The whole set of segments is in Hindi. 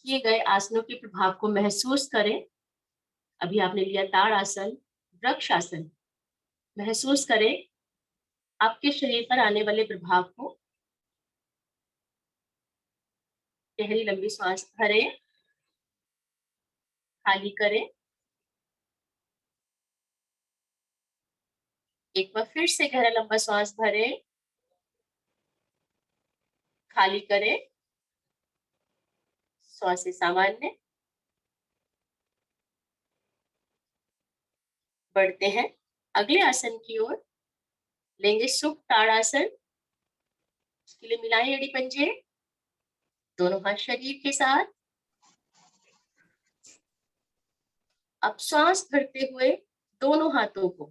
किए गए आसनों के प्रभाव को महसूस करें। अभी आपने लिया ताड़ आसन, वृक्ष आसन। महसूस करें आपके शरीर पर आने वाले प्रभाव को। गहरी लंबी सांस भरें, खाली करें। एक बार फिर से गहरा लंबा सांस भरें, खाली करें। श्वास सामान्य। बढ़ते हैं अगले आसन की ओर। लेंगे सुख ताड़ासन। इसके लिए मिलाएं एड़ी पंजे, दोनों हाथ शरीर के साथ। अब सांस भरते हुए दोनों हाथों को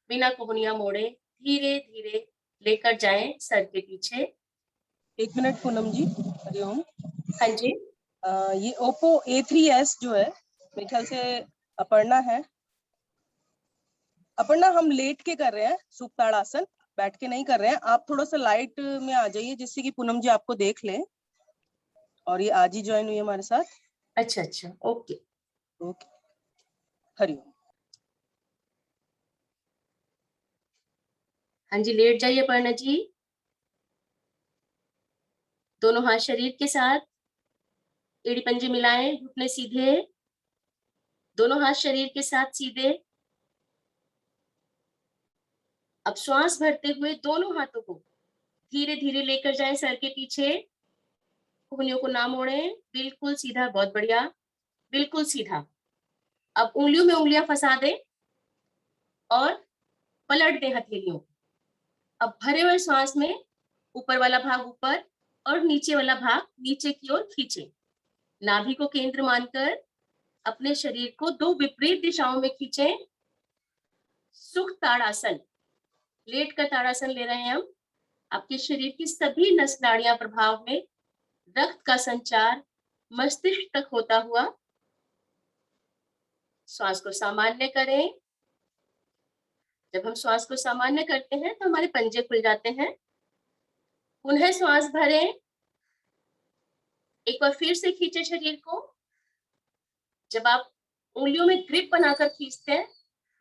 बिना कोहनियां मोड़े धीरे धीरे लेकर जाएं सर के पीछे। 1 मिनट पूनम जी, हरिओम। हाँ जी। ये ओप्पो A3s जो है मेरे ख्याल से अपर्णा है। अपर्णा, हम लेट के कर रहे हैं सुप्ताड़ आसन, बैठ के नहीं कर रहे हैं। आप थोड़ा सा लाइट में आ जाइए जिससे कि पूनम जी आपको देख लें। और ये आज ही ज्वाइन हुई हमारे साथ। अच्छा अच्छा, ओके ओके, हरिओम। हाँ जी, लेट जाइए अपर्णा जी। दोनों हाथ शरीर के साथ, एड़ी पंजे मिलाएं, घुटने सीधे। दोनों हाथ शरीर के साथ सीधे। अब श्वास भरते हुए दोनों हाथों को धीरे धीरे लेकर जाएं सर के पीछे। उंगलियों को ना मोड़ें, बिल्कुल सीधा। बहुत बढ़िया, बिल्कुल सीधा। अब उंगलियों में उंगलियां फंसा दें और पलट दें हथेलियों को। अब भरे हुए श्वास में ऊपर वाला भाग ऊपर और नीचे वाला भाग नीचे की ओर खींचे। नाभि को केंद्र मानकर अपने शरीर को दो विपरीत दिशाओं में खींचे। सुख ताड़ासन, लेट कर ताड़ासन ले रहे हैं हम। आपके शरीर की सभी नस नाड़ियां प्रभाव में, रक्त का संचार मस्तिष्क तक होता हुआ। श्वास को सामान्य करें। जब हम श्वास को सामान्य करते हैं तो हमारे पंजे खुल जाते हैं। पुनः श्वास भरें। एक बार फिर से खींचे शरीर को। जब आप उंगलियों में ग्रिप बनाकर खींचते हैं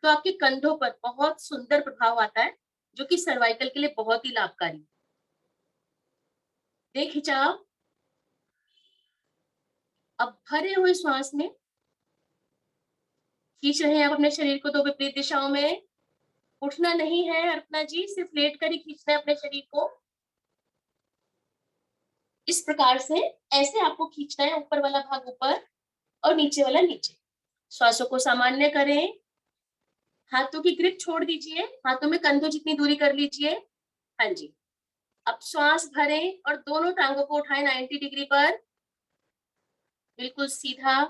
तो आपके कंधों पर बहुत सुंदर प्रभाव आता है, जो कि सर्वाइकल के लिए बहुत ही लाभकारी। देख खिंचाव। अब भरे हुए श्वास में खींच रहे हैं आप अपने शरीर को दो विपरीत दिशाओं में। उठना नहीं है अर्पणा जी, सिर्फ लेट कर ही खींचना है अपने शरीर को। इस प्रकार से ऐसे आपको खींचना है, ऊपर वाला भाग ऊपर और नीचे वाला नीचे। श्वासों को सामान्य करें। हाथों की ग्रिप छोड़ दीजिए, हाथों में कंधों जितनी दूरी कर लीजिए। हाँ जी। अब श्वास भरें और दोनों टांगों को उठाएं 90 डिग्री पर, बिल्कुल सीधा।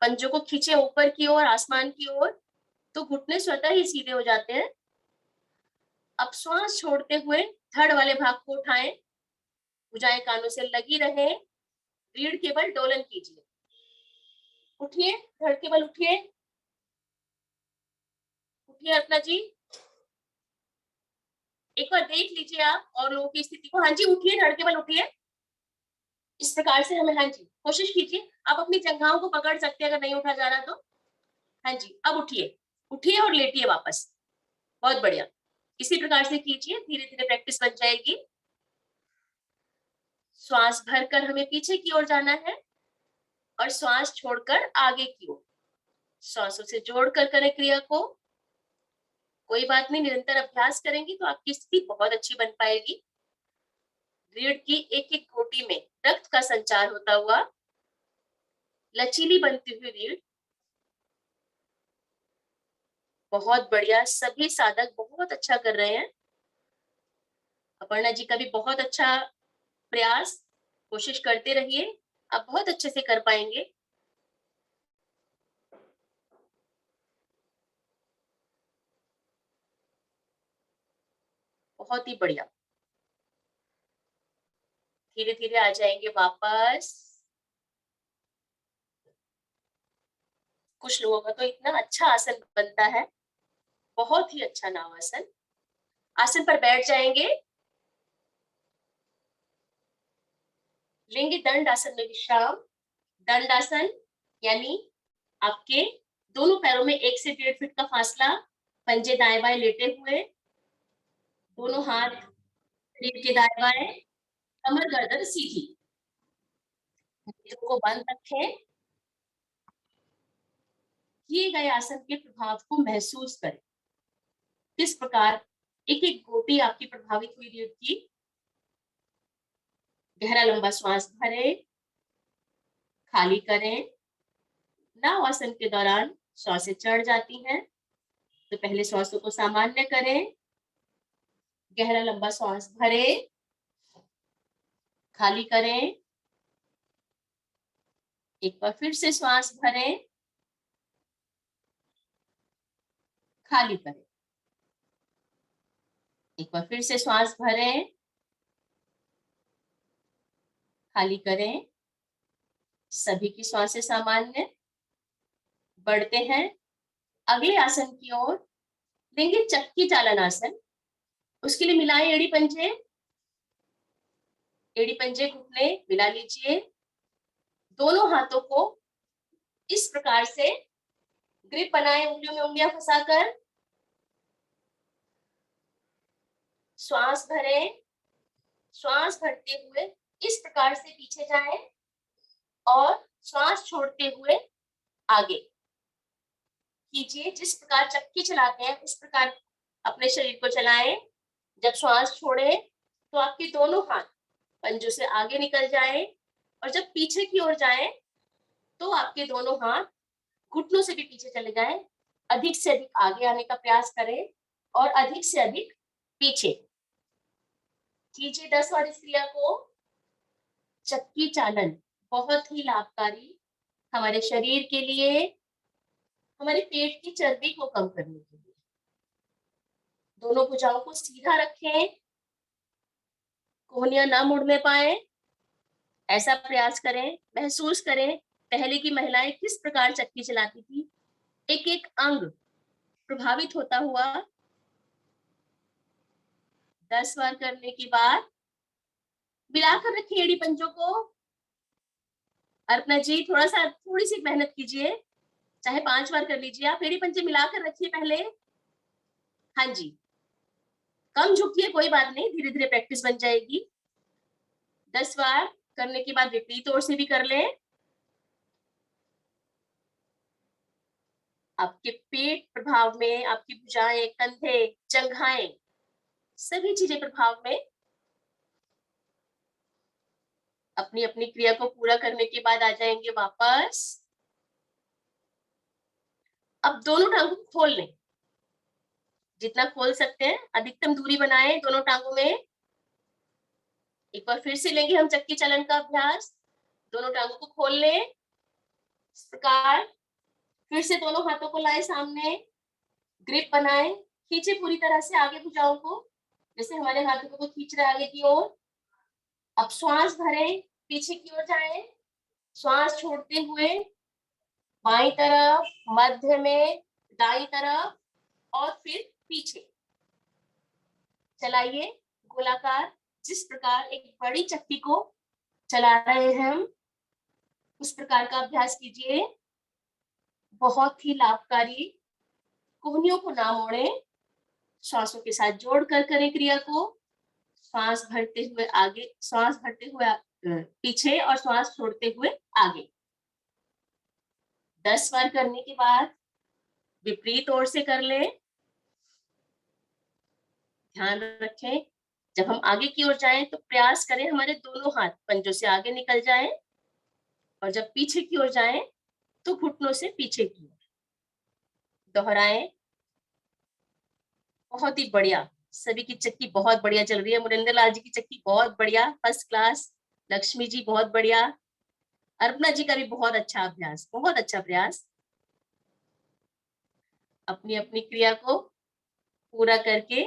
पंजों को खींचे ऊपर की ओर, आसमान की ओर, तो घुटने स्वतः ही सीधे हो जाते हैं। अब श्वास छोड़ते हुए धड़ वाले भाग को उठाएं, भुजाएं कानों से लगी रहे। रीढ़ के बल डोलन कीजिए। उठिए, धड़ के बल उठिए। उठिए अर्पणा जी, एक बार देख लीजिए आप और लोगों की स्थिति को। हाँ जी, उठिए, धड़ के बल उठिए। इस प्रकार से हमें, हाँ जी, कोशिश कीजिए। आप अपनी जंघाओं को पकड़ सकते हैं अगर नहीं उठा जा रहा तो। हाँ जी, अब उठिए, उठिए और लेटिए वापस। बहुत बढ़िया। इसी प्रकार से कीजिए, धीरे धीरे प्रैक्टिस बन जाएगी। श्वास भरकर हमें पीछे की ओर जाना है और श्वास छोड़कर आगे की ओर। श्वासों से जोड़कर करें क्रिया को। कोई बात नहीं, निरंतर अभ्यास करेंगी तो आपकी स्थिति बहुत अच्छी बन पाएगी। रीढ़ की एक एक गोटी में रक्त का संचार होता हुआ, लचीली बनती हुई रीढ़। बहुत बढ़िया, सभी साधक बहुत अच्छा कर रहे हैं। अपर्णा जी का भी बहुत अच्छा प्रयास। कोशिश करते रहिए, आप बहुत अच्छे से कर पाएंगे। बहुत ही बढ़िया। धीरे धीरे आ जाएंगे वापस। कुछ लोगों का तो इतना अच्छा आसन बनता है, बहुत ही अच्छा नाव आसन। आसन पर बैठ जाएंगे। लेंगे दंड आसन में विश्राम। दंडासन यानी आपके दोनों पैरों में 1 से 1.5 फीट का फासला, पंजे दाएं बाएं लेटे हुए, दोनों हाथ शरीर के दाएं बाएं, कमर गर्दन सीधी, नेत्रों को बंद रखें। किए गए आसन के प्रभाव को महसूस करें, किस प्रकार एक एक गोटी आपकी प्रभावित हुई रीढ़ की। गहरा लंबा श्वास भरें, खाली करें। नाव आसन के दौरान श्वासें चढ़ जाती हैं, तो पहले श्वासों को सामान्य करें। गहरा लंबा श्वास भरें, खाली करें। एक बार फिर से श्वास भरें, खाली करें। एक बार फिर से श्वास भरें, खाली करें। सभी की श्वासें सामान्य। बढ़ते हैं अगले आसन की ओर, लेंगे चक्की चालन आसन। उसके लिए मिलाएं एड़ी पंजे, एड़ी पंजे घुटने मिला लीजिए। दोनों हाथों को इस प्रकार से ग्रिप बनाएं, उंगलियों में उंगलियां फंसाकर। श्वास भरें, श्वास भरते हुए इस प्रकार से पीछे जाएं और श्वास छोड़ते हुए आगे कीजिए। जिस प्रकार चक्की चलाते हैं उस प्रकार अपने शरीर को चलाएं। जब श्वास छोड़े तो आपके दोनों हाथ पंजों से आगे निकल जाएं और जब पीछे की ओर जाएं तो आपके दोनों हाथ घुटनों से भी पीछे चले जाएं। अधिक से अधिक आगे आने का प्रयास करें और अधिक से अधिक पीछे कीजिए। 10 बार इस क्रिया को। चक्की चालन बहुत ही लाभकारी हमारे शरीर के लिए, हमारे पेट की चर्बी को कम करने के लिए। दोनों भुजाओं को सीधा रखें, कोहनियां ना मुड़ने पाए, ऐसा प्रयास करें। महसूस करें पहले की महिलाएं किस प्रकार चक्की चलाती थी, एक एक अंग प्रभावित होता हुआ। 10 बार करने के बाद मिलाकर रखिए एड़ी पंजों को। अर्पणा जी थोड़ी सी मेहनत कीजिए, चाहे 5 बार कर लीजिए आप। एड़ी पंजे मिलाकर रखिए पहले। हाँ जी, कम झुकिए, कोई बात नहीं, धीरे धीरे प्रैक्टिस बन जाएगी। 10 बार करने के बाद विपरीत ओर से भी कर लें। आपके पेट प्रभाव में, आपकी भुजाएं, कंधे, जंघाएं, सभी चीजें प्रभाव में। अपनी अपनी क्रिया को पूरा करने के बाद आ जाएंगे वापस। अब दोनों टांगों को खोल लें, जितना खोल सकते हैं अधिकतम दूरी बनाएं दोनों टांगों में। एक बार फिर से लेंगे हम चक्की चलन का अभ्यास। दोनों टांगों को खोल लें इस प्रकार। फिर से दोनों हाथों को लाएं सामने, ग्रिप बनाएं, खींचे पूरी तरह से आगे भुजाओं को, जैसे हमारे हाथों को खींच रहे आगे की ओर। अब श्वास भरें, पीछे की ओर जाएं, श्वास छोड़ते हुए बाईं तरफ, मध्य में, दाईं तरफ और फिर पीछे चलाइए गोलाकार। जिस प्रकार एक बड़ी चक्की को चला रहे हैं हम, उस प्रकार का अभ्यास कीजिए। बहुत ही लाभकारी। कोहनियों को ना मोड़ें, श्वासों के साथ जोड़कर करें क्रिया को। श्वास भरते हुए आगे, श्वास भरते हुए पीछे और श्वास छोड़ते हुए आगे। 10 बार करने के बाद विपरीत ओर से कर लें। ध्यान रखें जब हम आगे की ओर जाएं तो प्रयास करें हमारे दोनों हाथ पंजों से आगे निकल जाएं और जब पीछे की ओर जाएं तो घुटनों से पीछे की ओर। दोहराएं। बहुत ही बढ़िया, सभी की चक्की बहुत बढ़िया चल रही है। मुरिंदर लाल जी की चक्की बहुत बढ़िया, फर्स्ट क्लास। लक्ष्मी जी बहुत बढ़िया। अर्पणा जी का भी बहुत अच्छा अभ्यास, बहुत अच्छा प्रयास। अपनी अपनी क्रिया को पूरा करके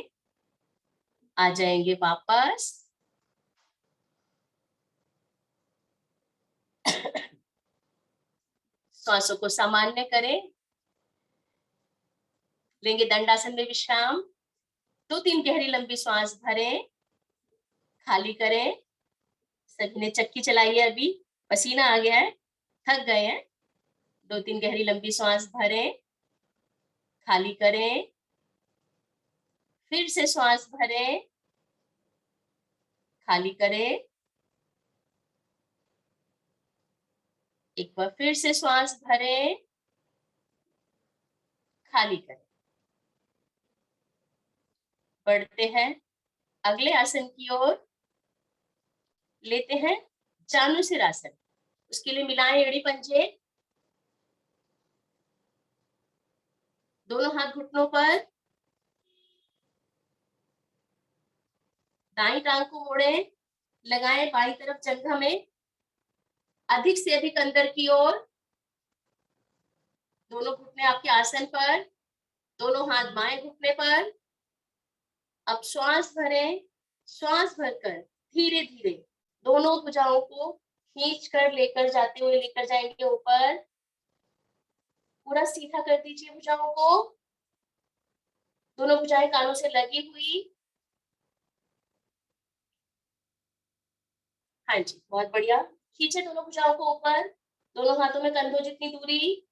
आ जाएंगे वापस। श्वासों को सामान्य करें। लेंगे दंडासन में विश्राम। 2-3 गहरी लंबी श्वास भरें, खाली करें। सभी ने चक्की चलाई है, अभी पसीना आ गया है, थक गए हैं, 2-3 गहरी लंबी सांस भरें, खाली करें, फिर से सांस भरें, खाली करें, एक बार फिर से सांस भरें, खाली करें। बढ़ते हैं अगले आसन की ओर, लेते हैं जानुसिरासन। उसके लिए मिलाएं एड़ी पंजे, दोनों हाथ घुटनों पर, दाईं टांग को मोड़ें, लगाएं बाईं तरफ जंघा में, अधिक से अधिक अंदर की ओर, दोनों घुटने आपके आसन पर, दोनों हाथ बाएं घुटने पर। अब श्वास भरें, श्वास भरकर धीरे धीरे दोनों भुजाओं को खींच कर लेकर जाते हुए लेकर जाएंगे ऊपर। पूरा सीधा कर दीजिए भुजाओं को, दोनों भुजाएं कानों से लगी हुई। हाँ जी, बहुत बढ़िया। खींचे दोनों भुजाओं को ऊपर, दोनों हाथों में कंधों जितनी दूरी,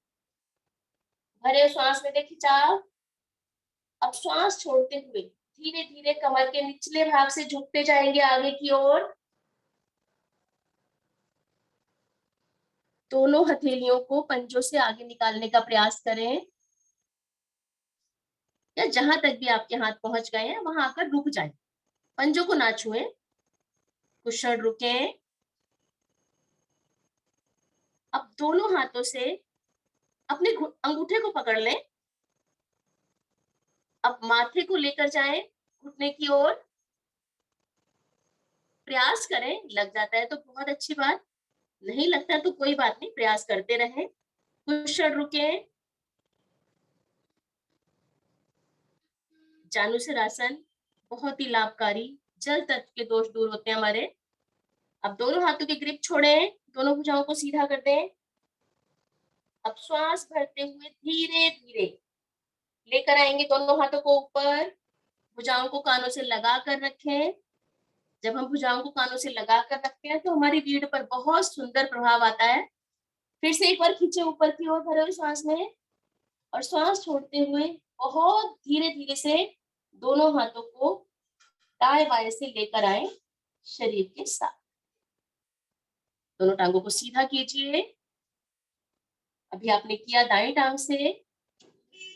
भरे श्वास में दे खिंचाव। अब श्वास छोड़ते हुए धीरे धीरे कमर के निचले भाग से झुकते जाएंगे आगे की ओर। दोनों हथेलियों को पंजों से आगे निकालने का प्रयास करें, या जहां तक भी आपके हाथ पहुंच गए हैं वहां आकर रुक जाएं। पंजों को ना छुएं, कुछ क्षण रुकें। अब दोनों हाथों से अपने अंगूठे को पकड़ लें। अब माथे को लेकर जाएं घुटने की ओर। प्रयास करें, लग जाता है तो बहुत अच्छी बात, नहीं लगता तो कोई बात नहीं, प्रयास करते रहें। कुछ क्षण रुकें। जानुसिरासन बहुत ही लाभकारी, जल तत्व के दोष दूर होते हैं हमारे। अब दोनों हाथों की ग्रिप छोड़ें, दोनों भुजाओं को सीधा कर दें। अब श्वास भरते हुए धीरे धीरे लेकर आएंगे दोनों हाथों को ऊपर, भुजाओं को कानों से लगा कर रखें। जब हम भुजाओं को कानों से लगा कर रखते हैं तो हमारी रीढ़ पर बहुत सुंदर प्रभाव आता है। फिर से एक बार खींचे ऊपर की ओर भरे हुए सांस में, और श्वास छोड़ते हुए बहुत धीरे धीरे से दोनों हाथों को दाएं बाएं से लेकर आए शरीर के साथ। दोनों टांगों को सीधा कीजिए। अभी आपने किया दाएं टांग से,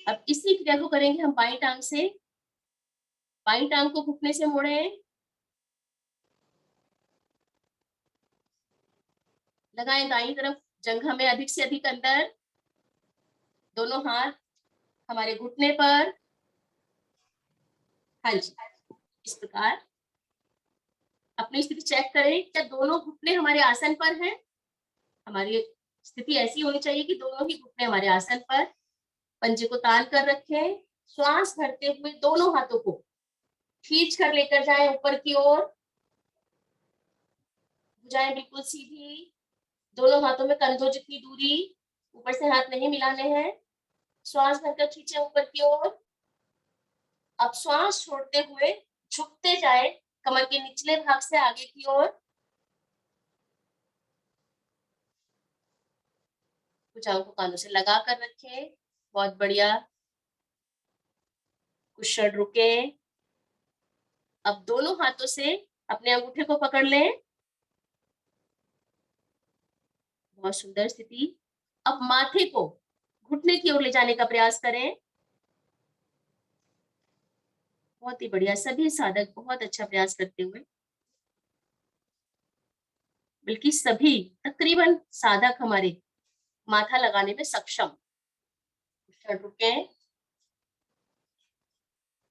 अब इसी क्रिया को करेंगे हम बाईं टांग से। बाईं टांग को घुटने से मोड़ें, लगाएं दाईं तरफ जंघा में अधिक से अधिक अंदर, दोनों हाथ हमारे घुटने पर। हाँ जी, इस प्रकार अपनी स्थिति चेक करें, क्या दोनों घुटने हमारे आसन पर हैं। हमारी स्थिति ऐसी होनी चाहिए कि दोनों ही घुटने हमारे आसन पर, पंजे को तान कर रखें। श्वास भरते हुए दोनों हाथों को खींच कर लेकर जाएं ऊपर की ओर, भुजाएं बिल्कुल सीधी, दोनों हाथों में कंधों जितनी दूरी, ऊपर से हाथ नहीं मिलाने हैं। श्वास भरकर खींचे ऊपर की ओर। अब श्वास छोड़ते हुए झुकते जाए कमर के निचले भाग से आगे की ओर। भुजाओं को कानों से लगा कर रखें, बहुत बढ़िया। कुछ क्षण रुके। अब दोनों हाथों से अपने अंगूठे को पकड़ लें, बहुत सुंदर स्थिति। अब माथे को घुटने की ओर ले जाने का प्रयास करें, बहुत ही बढ़िया। सभी साधक बहुत अच्छा प्रयास करते हुए, बल्कि सभी तकरीबन साधक हमारे माथा लगाने में सक्षम। क्षण रुके।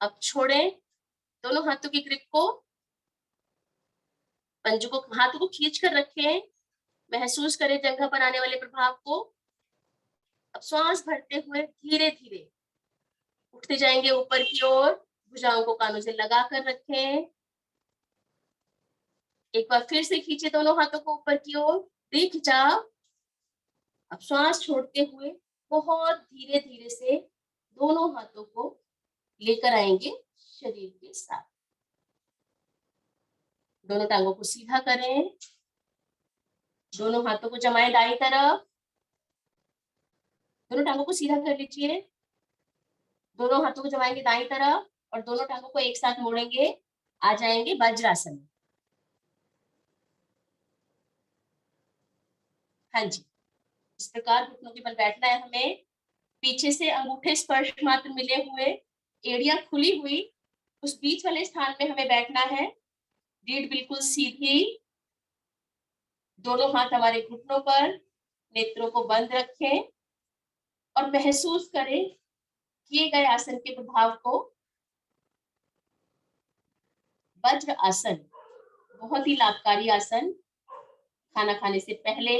अब छोड़ें दोनों हाथों की ग्रिप को, पंजों को हाथों को खींच कर रखें, महसूस करें जंघा पर आने वाले प्रभाव को। अब श्वास भरते हुए धीरे धीरे उठते जाएंगे ऊपर की ओर, भुजाओं को कानों से लगा कर रखें। एक बार फिर से खींचे दोनों हाथों को ऊपर की ओर, दे खिंचाव। अब श्वास छोड़ते हुए बहुत धीरे धीरे से दोनों हाथों को लेकर आएंगे शरीर के साथ। दोनों टांगों को सीधा करें, दोनों हाथों को जमाएं दाईं तरफ, दोनों टांगों को सीधा कर लीजिए, दोनों हाथों को जमाएंगे दाईं तरफ और दोनों टांगों को एक साथ मोड़ेंगे, आ जाएंगे वज्रासन। हाँ जी, इस प्रकार घुटनों के बल बैठना है हमें। पीछे से अंगूठे स्पर्श मात्र मिले हुए, एड़ियां खुली हुई, उस बीच वाले स्थान में हमें बैठना है। रीढ़ बिल्कुल सीधी, दोनों हाथ हमारे घुटनों पर, नेत्रों को बंद रखें और महसूस करें किए गए आसन के प्रभाव को। वज्र आसन बहुत ही लाभकारी आसन, खाना खाने से पहले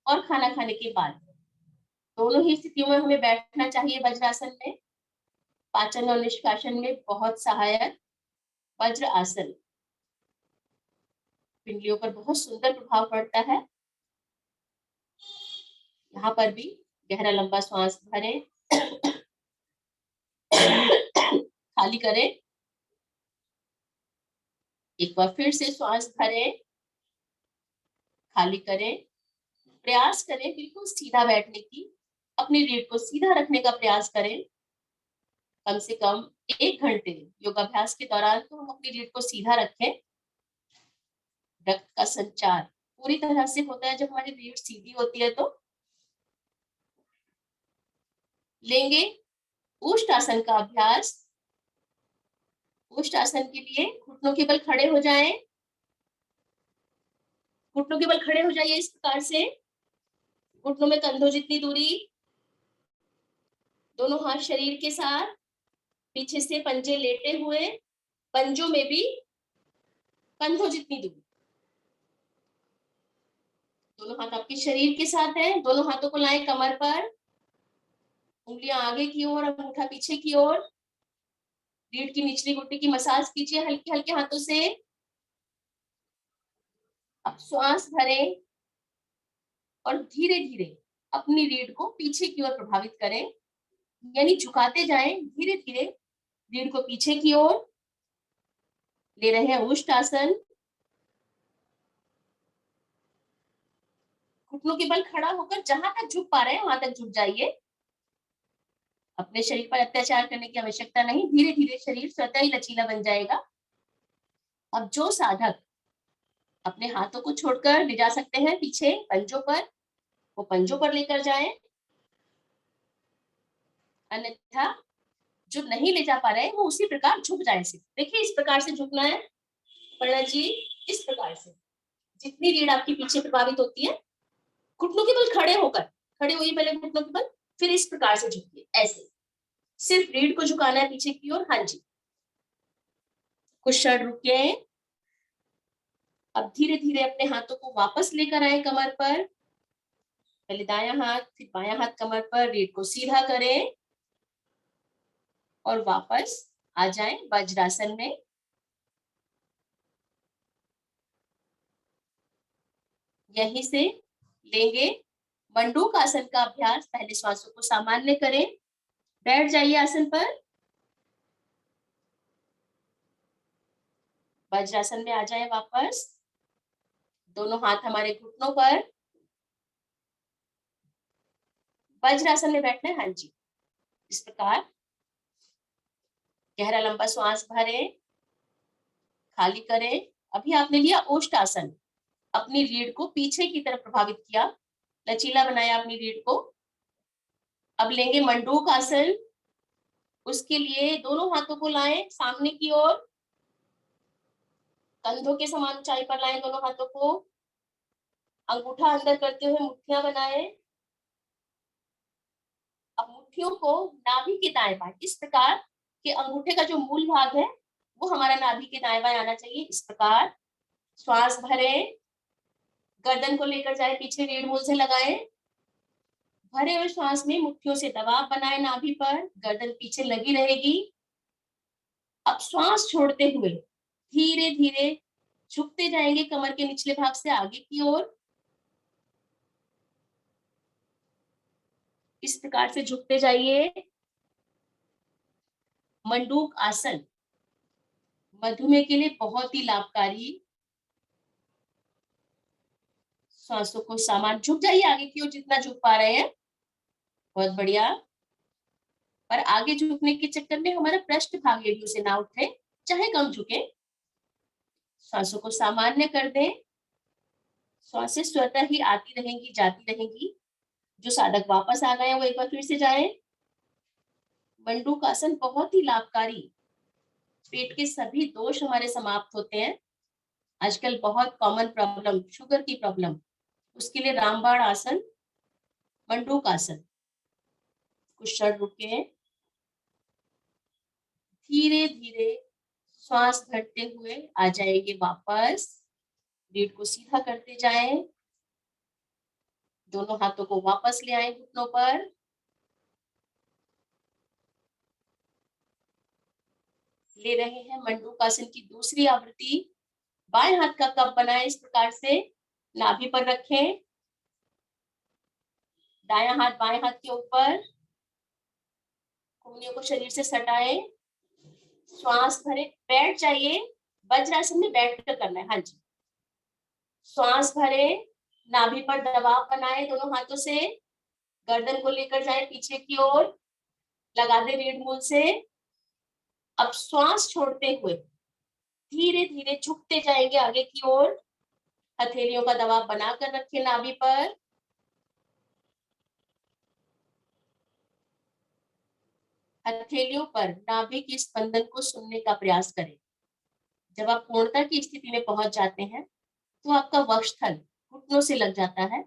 और खाना खाने के बाद दोनों ही स्थितियों में हमें बैठना चाहिए। वज्रासन में पाचन और निष्कासन में बहुत सहायक वज्र आसन, पिंडलियों पर बहुत सुंदर प्रभाव पड़ता है। यहाँ पर भी गहरा लंबा श्वास भरें, खाली करें, एक बार फिर से श्वास भरें, खाली करें। प्रयास करें बिल्कुल सीधा बैठने की, अपनी रीढ़ को सीधा रखने का प्रयास करें। कम से कम 1 घंटे योगाभ्यास के दौरान तो हम अपनी रीढ़ को सीधा रखें। रक्त का संचार पूरी तरह से होता है जब हमारी रीढ़ सीधी होती है। तो लेंगे उष्ट आसन का अभ्यास। उष्ट आसन के लिए घुटनों के बल खड़े हो जाएं, घुटनों के बल खड़े हो जाइए इस प्रकार से, घुटनों में कंधों जितनी दूरी, दोनों हाथ शरीर के साथ, पीछे से पंजे लेटे हुए, पंजों में भी कंधों जितनी दूरी, दोनों हाथ आपके शरीर के साथ है। दोनों हाथों को लाएं कमर पर, उंगलियां आगे की ओर, अंगूठा पीछे की ओर, रीढ़ की निचली घुटने की मसाज कीजिए हल्के हल्के हाथों से। अब श्वास भरें और धीरे धीरे अपनी रीढ़ को पीछे की ओर प्रभावित करें, यानी झुकाते जाएं धीरे धीरे रीढ़ को पीछे की ओर। ले रहे हैं उष्ट आसन। घुटनों के बल खड़ा होकर जहां तक झुक पा रहे हैं वहां तक झुक जाइए। अपने शरीर पर अत्याचार करने की आवश्यकता नहीं, धीरे धीरे शरीर स्वतः ही लचीला बन जाएगा। अब जो साधक अपने हाथों को छोड़कर ले जा सकते हैं पीछे पंजों पर, वो पंजों पर लेकर जाएं। अन्यथा जो नहीं ले जा पा रहे हैं वो उसी प्रकार झुक जाए। सिर्फ देखिए इस प्रकार से झुकना है पर्णा जी, इस प्रकार से जितनी रीढ़ आपकी पीछे प्रभावित होती है, घुटनों के बल खड़े होकर, खड़े हुई पहले घुटनों के बल, फिर इस प्रकार से झुकिए, ऐसे सिर्फ रीढ़ को झुकाना है पीछे की ओर। हाँ जी, कुछ क्षण रुके। अब धीरे धीरे अपने हाथों को वापस लेकर आए कमर पर, पहले दायां हाथ फिर बायां हाथ कमर पर, रीढ़ को सीधा करें और वापस आ जाएं वज्रासन में। यहीं से लेंगे मंडूक आसन का अभ्यास। पहले श्वासों को सामान्य करें, बैठ जाइए आसन पर, वज्रासन में आ जाए वापस। दोनों हाथ हमारे घुटनों पर, वज्रासन में बैठना है। हाँ जी, इस प्रकार गहरा लंबा श्वास भरें, खाली करें। अभी आपने लिया ओष्ठ आसन, अपनी रीढ़ को पीछे की तरफ प्रभावित किया, लचीला बनाया अपनी रीढ़ को। अब लेंगे मंडूक आसन। उसके लिए दोनों हाथों को लाएं सामने की ओर, कंधों के समान ऊंचाई पर लाएं दोनों हाथों को, अंगूठा अंदर करते हुए मुट्ठियां बनाएं। अब मुट्ठियों को नाभि के दाएं बाएं, इस प्रकार कि अंगूठे का जो मूल भाग है वो हमारा नाभि के दाएं बाएं आना चाहिए। इस प्रकार श्वास भरें, गर्दन को लेकर जाए पीछे, रीढ़ मूल से लगाएं। भरे हुए श्वास में मुट्ठियों से दबाव बनाए नाभि पर, गर्दन पीछे लगी रहेगी। अब श्वास छोड़ते हुए धीरे धीरे झुकते जाएंगे कमर के निचले भाग से आगे की ओर। इस प्रकार से झुकते जाइए। मंडूक आसन मधुमेह के लिए बहुत ही लाभकारी। सांसों को सामान, झुक जाइए आगे की ओर जितना झुक पा रहे हैं। बहुत बढ़िया। पर आगे झुकने के चक्कर में हमारा पृष्ठ भाग एड़ियों से ना उठे, चाहे कम झुके। सांसों को सामान्य कर दें। सांसें स्वतः ही आती रहेंगी, जाती रहेंगी। जो साधक वापस आ गए हैं वो एक बार फिर से जाएं। मंडूकासन बहुत ही लाभकारी। पेट के सभी दोष हमारे समाप्त होते हैं। आजकल बहुत कॉमन प्रॉब्लम शुगर की प्रॉब्लम, उसके लिए रामबाण आसन, मंडूकासन। कुछ क्षण रुके, धीरे धीरे श्वास भरते हुए आ जाएंगे वापस। रीढ़ को सीधा करते जाएं। दोनों हाथों को वापस ले आए घुटनों पर। ले रहे हैं मंडूकासन की दूसरी आवृत्ति। बाएं हाथ का कप बनाएं इस प्रकार से, नाभि पर रखें। दायां हाथ बाएं हाथ के ऊपर, कोहनियों को शरीर से सटाएं। श्वास भरे, बैठ जाइए। वज्रासन में बैठ कर करना है। हाँ जी, श्वास भरे, नाभि पर दबाव बनाए दोनों हाथों से। गर्दन को लेकर जाए पीछे की ओर, लगा दे रीढ़ मूल से। अब श्वास छोड़ते हुए धीरे धीरे झुकते जाएंगे आगे की ओर। हथेलियों का दबाव बनाकर रखें नाभि पर। हथेलियों पर नाभि के स्पंदन को सुनने का प्रयास करें। जब आप पूर्णता की स्थिति में पहुंच जाते हैं तो आपका वक्षस्थल घुटनों से लग जाता है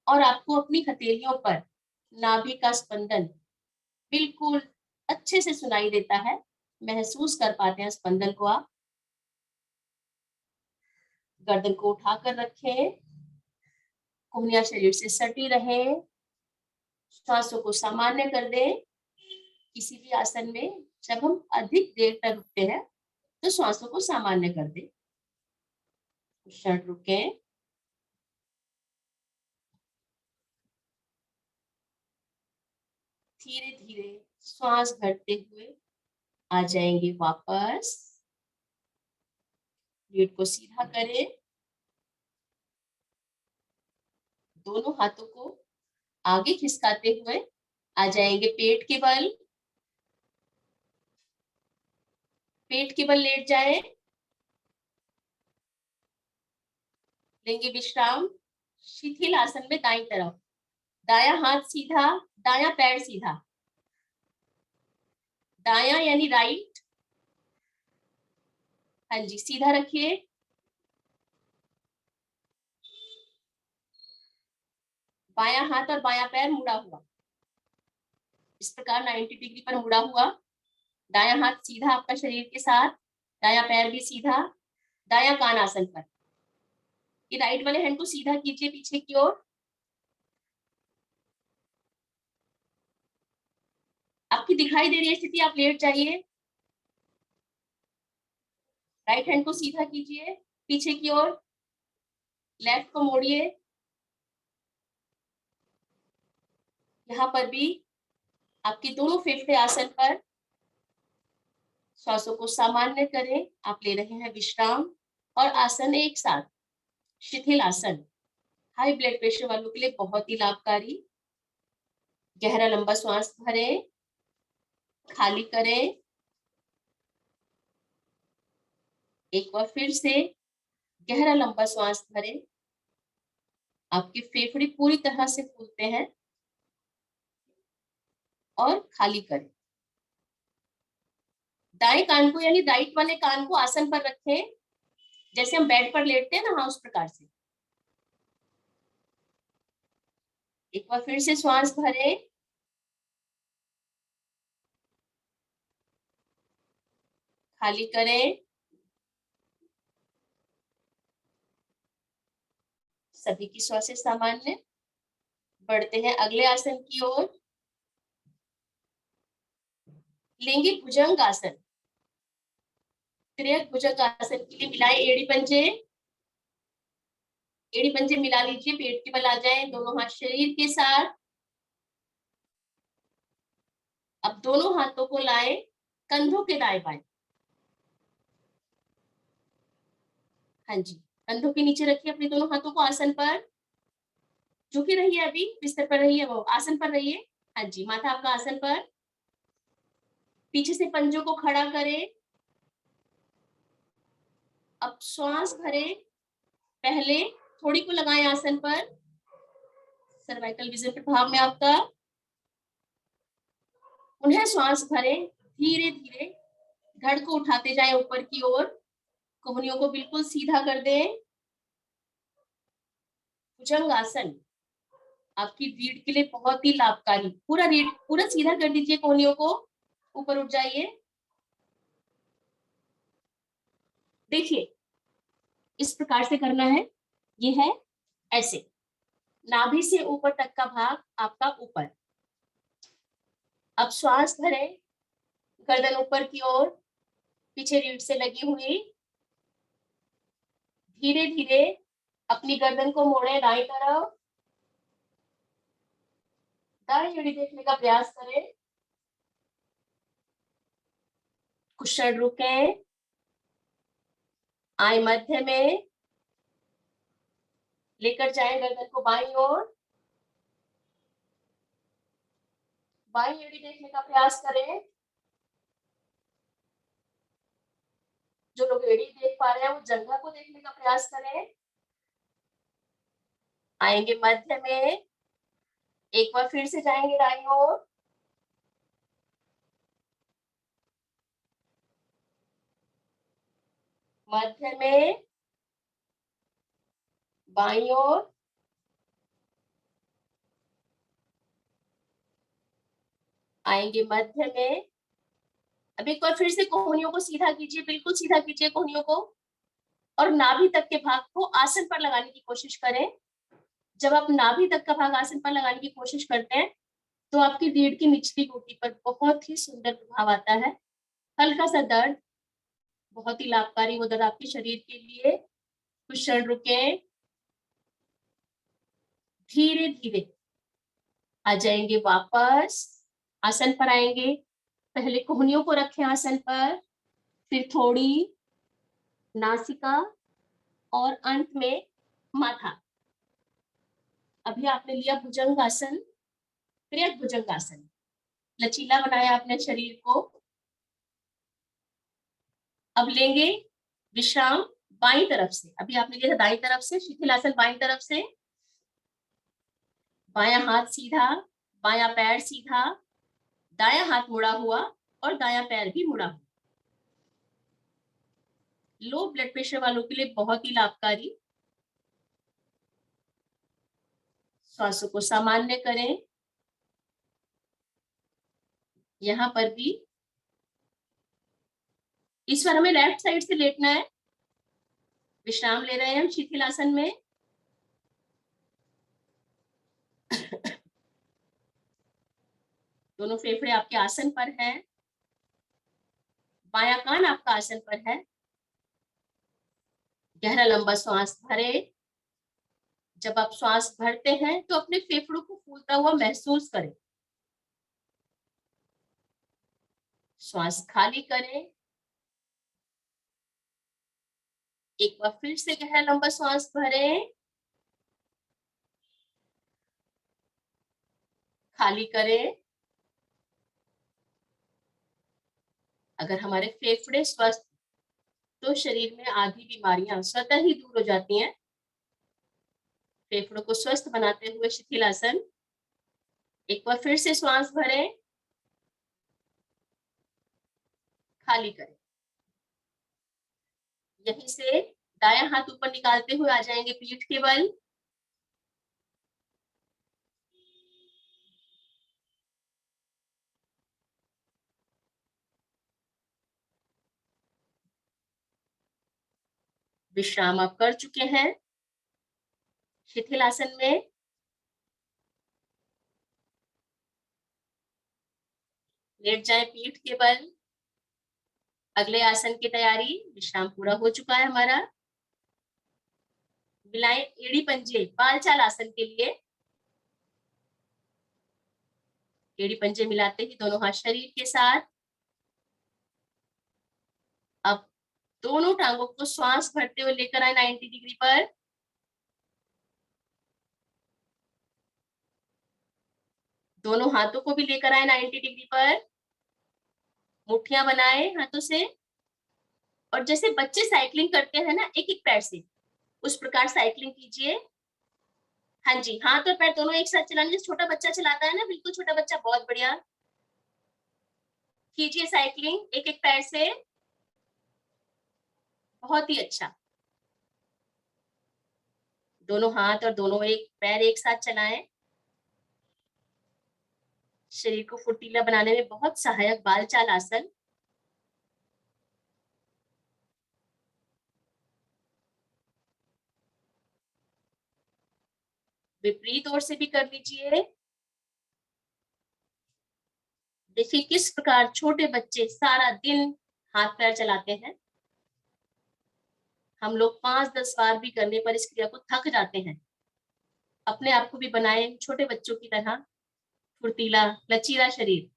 और आपको अपनी हथेलियों पर नाभि का स्पंदन बिल्कुल अच्छे से सुनाई देता है। महसूस कर पाते हैं स्पंदन को आप। गर्दन को उठाकर रखें, कोहनियां शरीर से सटी रहे। श्वासों को सामान्य कर दें। किसी भी आसन में जब हम अधिक देर तक रुकते हैं तो श्वासों को सामान्य कर दें। क्षण रुके। धीरे धीरे श्वास भरते हुए आ जाएंगे वापस। रीढ़ को सीधा करें। दोनों हाथों को आगे खिसकाते हुए आ जाएंगे पेट के बल। पेट के बल लेट जाए। लेंगे विश्राम। शिथिल आसन में दाईं तरफ, दायां हाथ सीधा, दायां पैर सीधा। दायां यानी राइट। हाँ जी, सीधा रखिए। बायां हाथ और बायां पैर मुड़ा हुआ, इस प्रकार 90 डिग्री पर मुड़ा हुआ। दायां हाथ सीधा आपका शरीर के साथ, दायां पैर भी सीधा। दायां कान आसन पर। ये राइट वाले हैंड को सीधा कीजिए पीछे की ओर। आपकी दिखाई दे रही है स्थिति, आप लेट जाइए। राइट हैंड को सीधा कीजिए पीछे की ओर। लेफ्ट को मोड़िए। यहाँ पर भी आपके दोनों फेफड़े आसन पर। श्वासों को सामान्य करें। आप ले रहे हैं विश्राम और आसन एक साथ। शिथिल आसन हाई ब्लड प्रेशर वालों के लिए बहुत ही लाभकारी। गहरा लंबा श्वास भरें, खाली करें। एक बार फिर से गहरा लंबा श्वास भरें। आपके फेफड़े पूरी तरह से फूलते हैं और खाली करें। दाएं कान को यानी राइट वाले कान को आसन पर रखें, जैसे हम बेड पर लेटते हैं ना, हाँ उस प्रकार से। एक बार फिर से श्वास भरें, खाली करें। सभी की श्वासें सामान्य। बढ़ते हैं अगले आसन की ओर। लेंगे भुजंग आसन। त्रियक भुजंग आसन के लिए मिलाएं एड़ी पंजे। एड़ी पंजे मिला लीजिए, पेट के बल आ जाए, दोनों हाथ शरीर के साथ। अब दोनों हाथों को लाएं कंधों के दाएं बाएं। हाँ जी, कंधों के नीचे रखिए अपने दोनों हाथों को आसन पर। झुके रहिए, अभी बिस्तर पर रहिए, वो आसन पर रहिए। हाँ जी, माथा आपका आसन पर, पीछे से पंजों को खड़ा करें। अब श्वास भरें, पहले थोड़ी को लगाएं आसन पर, सर्वाइकल विजन प्रभाव में आपका। उन्हें श्वास भरें, धीरे धीरे धड़ को उठाते जाएं ऊपर की ओर, कोहनियों को बिल्कुल सीधा कर दें। भुजंग आसन आपकी रीढ़ के लिए बहुत ही लाभकारी, पूरा रीढ़ पूरा सीधा कर दीजिए, कोहनियों को ऊपर उठ जाइए। देखिए इस प्रकार से करना है, ये है ऐसे, नाभि से ऊपर तक का भाग आपका ऊपर। अब श्वास भरें, गर्दन ऊपर की ओर, पीछे रीढ़ से लगी हुई, धीरे धीरे अपनी गर्दन को मोड़े दाईं तरफ, दाईं एड़ी देखने का प्रयास करें। कुछ क्षण रुकें, आए मध्य में, लेकर जाएं गर्दन को बाईं ओर, बाईं एड़ी देखने का प्रयास करें। जो लोग एड़ी देख पा रहे हैं वो जंघा को देखने का प्रयास करें। आएंगे मध्य में, एक बार फिर से जाएंगे दाईं ओर, मध्य में, बाईं ओर, आएंगे मध्य में। अब एक बार फिर से कोहनियों को सीधा कीजिए, बिल्कुल सीधा कीजिए कोहनियों को, और नाभि तक के भाग को आसन पर लगाने की कोशिश करें। जब आप नाभि तक का भाग आसन पर लगाने की कोशिश करते हैं तो आपकी रीढ़ की निचली गोटी पर बहुत ही सुंदर प्रभाव आता है। हल्का सा दर्द, बहुत ही लाभकारी वो दर्द आपके शरीर के लिए। कुछ क्षण रुके, धीरे धीरे आ जाएंगे वापस, आसन पर आएंगे। पहले कोहनियों को रखें आसन पर, फिर थोड़ी नासिका और अंत में माथा। अभी आपने लिया भुजंग आसन, त्रियक भुजंग आसन, लचीला बनाया अपने शरीर को। अब लेंगे विश्राम बाईं तरफ से, अभी आपने लिया था दाईं तरफ से, शिथिलासन बाईं तरफ से। बायां हाथ सीधा, बायां पैर सीधा, दायां हाथ मुड़ा हुआ और दायां पैर भी मुड़ा हुआ। लो ब्लड प्रेशर वालों के लिए बहुत ही लाभकारी। श्वासों को सामान्य करें। यहाँ पर भी इस बार हमें लेफ्ट साइड से लेटना है। विश्राम ले रहे हैं हम शिथिलासन में। दोनों फेफड़े आपके आसन पर हैं, बायां कान आपका आसन पर है। गहरा लंबा श्वास भरे। जब आप श्वास भरते हैं तो अपने फेफड़ों को फूलता हुआ महसूस करें। श्वास खाली करें। एक बार फिर से गहरा लंबा श्वास भरें, खाली करें। अगर हमारे फेफड़े स्वस्थ तो शरीर में आधी बीमारियां स्वतः ही दूर हो जाती हैं। फेफड़ों को स्वस्थ बनाते हुए शिथिलासन। एक बार फिर से श्वास भरें, खाली करें। यहीं से दायां हाथ ऊपर निकालते हुए आ जाएंगे पीठ के बल। विश्राम आप कर चुके हैं शिथिलासन में। लेट जाए पीठ के बल। अगले आसन की तैयारी, विश्राम पूरा हो चुका है हमारा। मिलाएं एड़ी पंजे बाल चाल आसन के लिए। एड़ी पंजे मिलाते ही दोनों हाथ शरीर के साथ। अब दोनों टांगों को श्वास भरते हुए लेकर आए 90 डिग्री पर। दोनों हाथों को भी लेकर आए 90 डिग्री पर, मुट्ठियां बनाए हाथों से, और जैसे बच्चे साइकिलिंग करते हैं ना एक एक पैर से, उस प्रकार साइकिलिंग कीजिए। हाँ जी, हाथ और पैर दोनों एक साथ चलाने, जैसे छोटा बच्चा चलाता है ना, बिल्कुल छोटा बच्चा, बहुत बढ़िया। कीजिए साइकिलिंग एक एक पैर से, बहुत ही अच्छा। दोनों हाथ और दोनों एक पैर एक साथ चलाएं। शरीर को फुर्तीला बनाने में बहुत सहायक बाल चाल आसन। विपरीत ओर से भी कर लीजिए। देखिए किस प्रकार छोटे बच्चे सारा दिन हाथ पैर चलाते हैं। हम लोग 5-10 बार भी करने पर इस क्रिया को थक जाते हैं। अपने आप को भी बनाए छोटे बच्चों की तरह फुर्तीला लचीला शरीर।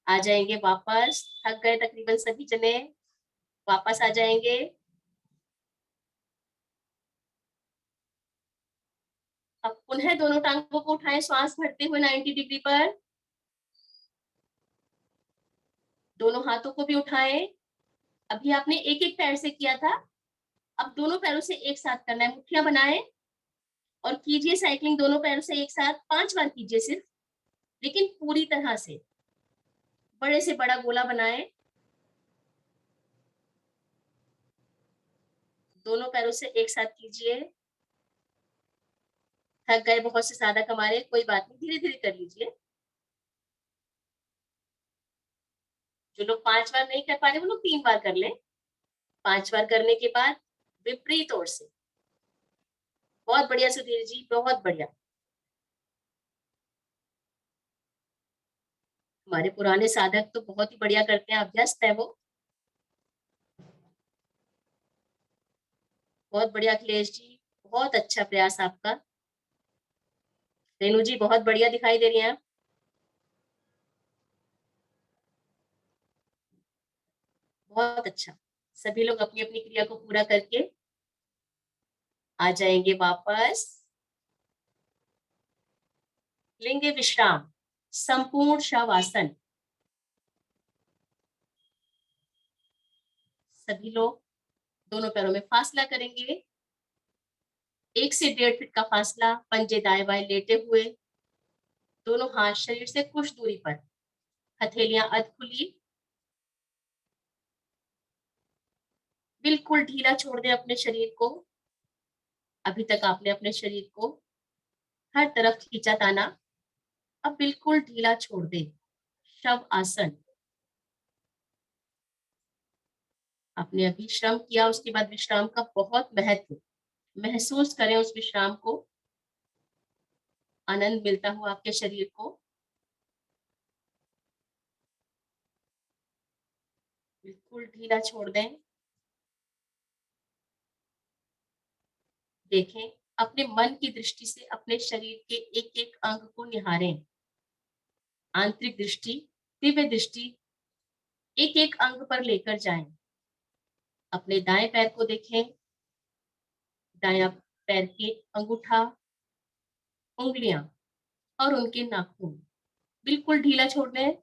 आ जाएंगे वापस, थक गए तकरीबन सभी जने, वापस आ जाएंगे। अब पुनः दोनों टांगों को उठाएं श्वास भरते हुए 90 डिग्री पर। दोनों हाथों को भी उठाएं। अभी आपने एक एक पैर से किया था, अब दोनों पैरों से एक साथ करना है। मुट्ठियां बनाएं और कीजिए साइकिलिंग दोनों पैरों से एक साथ 5 बार कीजिए सिर्फ, लेकिन पूरी तरह से बड़े से बड़ा गोला बनाएं। दोनों पैरों से एक साथ कीजिए। थक गए बहुत से साधक हमारे, कोई बात नहीं, धीरे धीरे कर लीजिए। जो लोग 5 बार नहीं कर पा रहे वो लोग 3 बार कर लें। 5 बार करने के बाद विपरीत ओर से। बहुत बढ़िया सुधीर जी, बहुत बढ़िया। हमारे पुराने साधक तो बहुत ही बढ़िया करते हैं, अभ्यस्त है वो। बहुत बढ़िया अखिलेश जी, बहुत अच्छा प्रयास आपका। रेणु जी बहुत बढ़िया दिखाई दे रही हैं। बहुत अच्छा। सभी लोग अपनी अपनी क्रिया को पूरा करके आ जाएंगे वापस। लेंगे विश्राम, संपूर्ण शवासन। सभी लोग दोनों पैरों में फासला करेंगे, 1 से 1.5 फीट का फासला, पंजे दाएं बाएं लेटे हुए, दोनों हाथ शरीर से कुछ दूरी पर, हथेलियां अध खुली। बिल्कुल ढीला छोड़ दें अपने शरीर को। अभी तक आपने अपने शरीर को हर तरफ खींचा ताना, अब बिल्कुल ढीला छोड़ दें। शव आसन। आपने अभी श्रम किया, उसके बाद विश्राम का बहुत महत्व महसूस करें। उस विश्राम को आनंद मिलता हुआ आपके शरीर को। बिल्कुल ढीला छोड़ दें। देखें, अपने मन की दृष्टि से अपने शरीर के एक एक अंग को निहारें। आंतरिक दृष्टि, दिव्य दृष्टि एक एक अंग पर लेकर जाएं। अपने दाएं पैर को देखें, दायां पैर के अंगूठा, उंगलियां और उनके नाखून बिल्कुल ढीला छोड़ दें।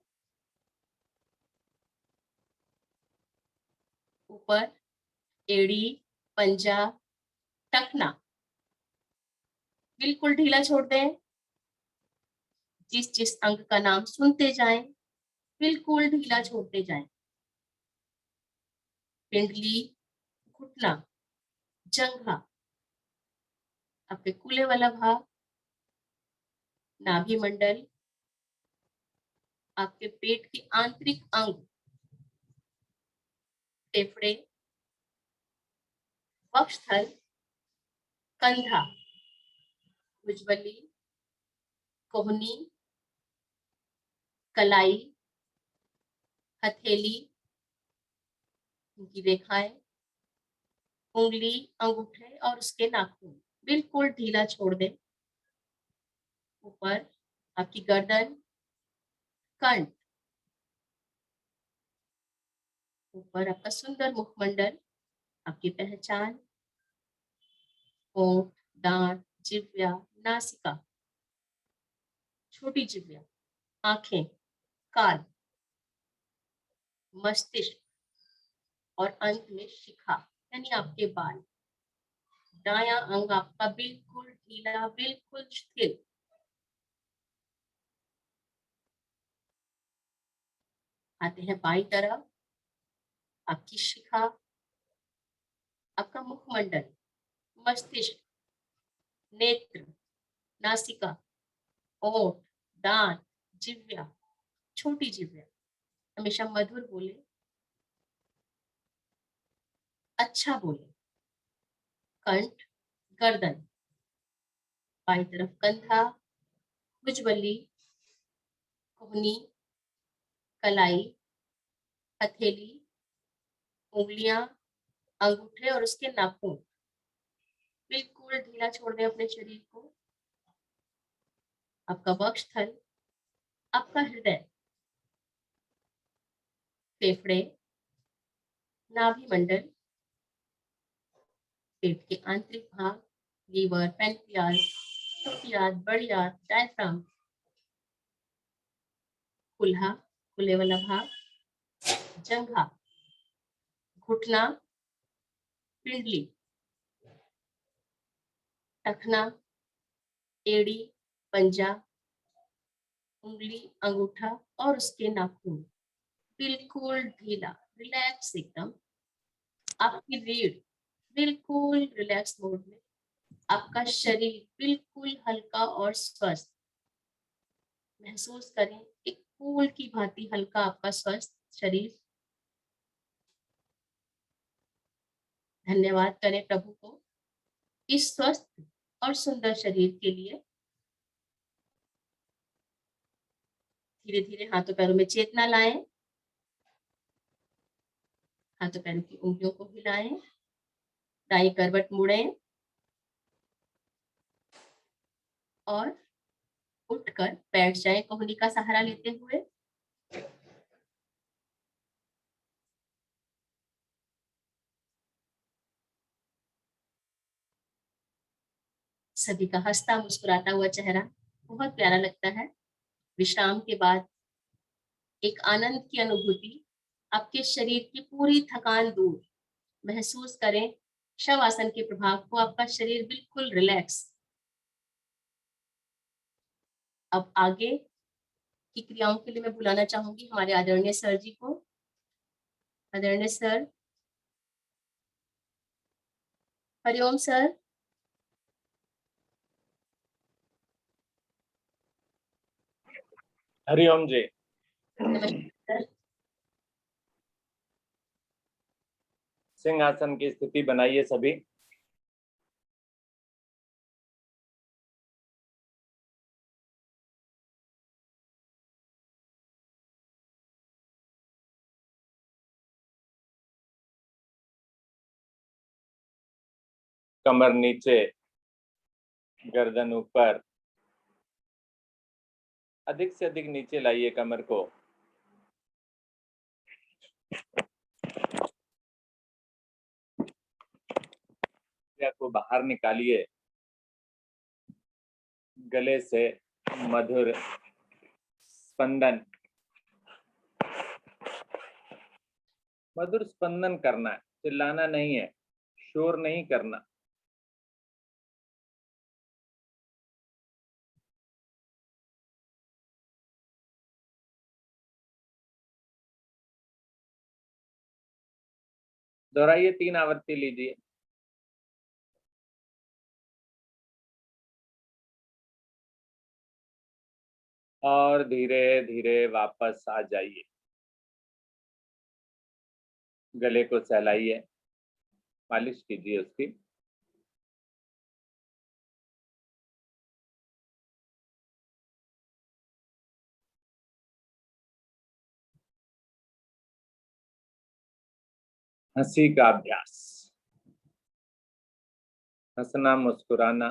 ऊपर एड़ी, पंजा, टखना बिल्कुल ढीला छोड़ दें। जिस जिस अंग का नाम सुनते जाएं, बिल्कुल ढीला छोड़ते जाएं। पिंडली, घुटना, जंघा, आपके कूल्हे वाला भाग, नाभि मंडल, आपके पेट के आंतरिक अंग, फेफड़े, वक्षस्थल, कंधा, भुजबली, कोहनी, कलाई, हथेली, उनकी रेखाएं, उंगली, अंगूठे और उसके नाखून बिल्कुल ढीला छोड़ दें। ऊपर आपकी गर्दन, कंठ, ऊपर आपका सुंदर मुखमंडल, आपकी पहचान, होंठ, दांत, जिह्वा, नासिका, छोटी जिह्वा, आंखें, कान, मस्तिष्क और अंत में शिखा यानी आपके बाल। दायां अंग आपका बिल्कुल ढीला, बिल्कुल स्थिर। आते हैं बाईं तरफ, आपकी शिखा, आपका मुखमंडल, मस्तिष्क, नेत्र, नासिका, ओठ, दांत, जिह्वा, छोटी जिह्वा। हमेशा मधुर बोले, अच्छा बोले। कंठ, गर्दन, बाईं तरफ कंधा, भुजबली, कोहनी, कलाई, हथेली, उंगलियां, अंगूठे और उसके नाखून। बिल्कुल ढीला छोड़ दें अपने शरीर को। आपका वक्षस्थल, आपका हृदय, फेफड़े, नाभि मंडल, पेट के आंतरिक भाग, लीवर, पैनक्रियाज, छोटी आंत, बड़ी आंत, डायफ्राम, कुल्हा, खुले वाला भाग, जंघा, घुटना, पिंडली, टखना, एड़ी, पंजा, उंगली, अंगूठा और उसके नाखून। बिल्कुल ढीला, रिलैक्स एकदम। आपकी रीढ़ बिल्कुल रिलैक्स मोड में। आपका शरीर बिल्कुल हल्का और स्वस्थ। महसूस करें एक फूल की भांति हल्का आपका स्वस्थ शरीर। धन्यवाद करें प्रभु को इस स्वस्थ और सुंदर शरीर के लिए। धीरे धीरे हाथों पैरों में चेतना लाएं। हाथों पैरों की उंगलियों को हिलाएं। दाई करवट मुड़ें और उठकर बैठ जाएं कोहनी का सहारा लेते हुए। सभी का हंसता मुस्कुराता हुआ चेहरा बहुत प्यारा लगता है। विश्राम के बाद एक आनंद की अनुभूति, आपके शरीर की पूरी थकान दूर। महसूस करें शवासन के प्रभाव को। आपका शरीर बिल्कुल रिलैक्स। अब आगे की क्रियाओं के लिए मैं बुलाना चाहूंगी हमारे आदरणीय सर जी को। आदरणीय सर, हरिओम सर। हरिओम जी। नमस्कार। सिंहासन की स्थिति बनाइए सभी। कमर नीचे, गर्दन ऊपर। अधिक से अधिक नीचे लाइए कमर को। को बाहर निकालिए। गले से मधुर स्पंदन, मधुर स्पंदन करना है, चिल्लाना नहीं है, शोर नहीं करना। दोहराइए, 3 आवृत्ति लीजिए। और धीरे धीरे वापस आ जाइए। गले को सहलाइए, मालिश कीजिए उसकी। हंसी का अभ्यास, हंसना मुस्कुराना,